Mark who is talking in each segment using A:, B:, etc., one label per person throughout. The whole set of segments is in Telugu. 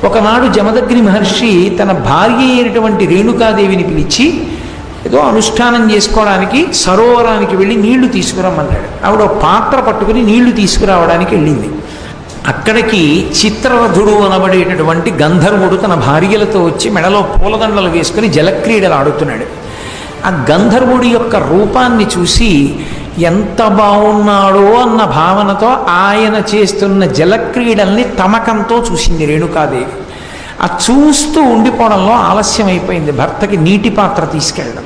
A: ఒకనాడు జమదగ్ని మహర్షి తన భార్య అయినటువంటి రేణుకాదేవిని పిలిచి ఏదో అనుష్ఠానం చేసుకోవడానికి సరోవరానికి వెళ్ళి నీళ్లు తీసుకురమ్మన్నాడు. ఆవిడ పాత్ర పట్టుకుని నీళ్లు తీసుకురావడానికి వెళ్ళింది. అక్కడికి చిత్రరథుడు అనబడేటటువంటి గంధర్వుడు తన భార్యలతో వచ్చి మెడలో పూలదండలు వేసుకుని జలక్రీడలు ఆడుతున్నాడు. ఆ గంధర్వుడి యొక్క రూపాన్ని చూసి ఎంత బాగున్నాడో అన్న భావనతో ఆయన చేస్తున్న జలక్రీడల్ని తమకంతో చూసింది రేణుకాదేవి. ఆ చూస్తూ ఉండిపోవడంలో ఆలస్యం అయిపోయింది. భర్తకి నీటి పాత్ర తీసుకెళ్ళడం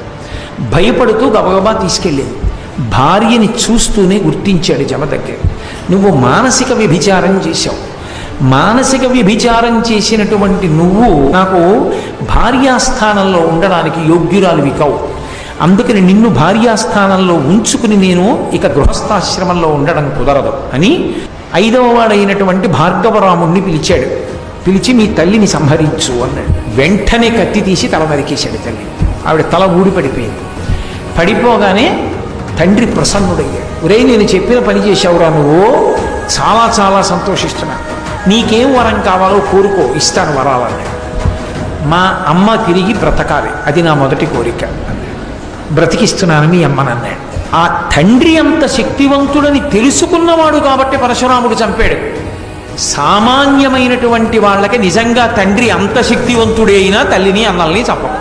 A: భయపడుతూ గబగబా తీసుకెళ్ళింది. భార్యని చూస్తూనే గుర్తించాడు జమదగ్ని, నువ్వు మానసిక వ్యభిచారం చేశావు. మానసిక వ్యభిచారం చేసినటువంటి నువ్వు నాకు భార్యాస్థానంలో ఉండడానికి యోగ్యురాలివి కావు. అందుకని నిన్ను భార్యాస్థానంలో ఉంచుకుని నేను ఇక గృహస్థాశ్రమంలో ఉండడం కుదరదు అని 5వ వాడైనటువంటి భార్గవరాముణ్ణి పిలిచాడు. పిలిచి మీ తల్లిని సంహరించు అన్నాడు. వెంటనే కత్తి తీసి తల నరికేశాడు తల్లి. ఆవిడ తల ఊడి పడిపోయింది. పడిపోగానే తండ్రి ప్రసన్నుడయ్యాడు. ఒరే, నేను చెప్పిన పని చేశావురా, నువ్వు చాలా చాలా సంతోషిస్తున్నా, నీకేం వరం కావాలో కోరుకో, ఇస్తాను వరాలన్నాడు. మా అమ్మ తిరిగి బ్రతకాలి, అది నా మొదటి కోరిక అన్నాడు. బ్రతికిస్తున్నాను మీ అమ్మనన్నాడు. ఆ తండ్రి అంత శక్తివంతుడని తెలుసుకున్నవాడు కాబట్టి పరశురాముడు చంపాడు. సామాన్యమైనటువంటి వాళ్ళకి నిజంగా తండ్రి అంత శక్తివంతుడే అయినా తల్లిని అన్నల్ని చంపడు.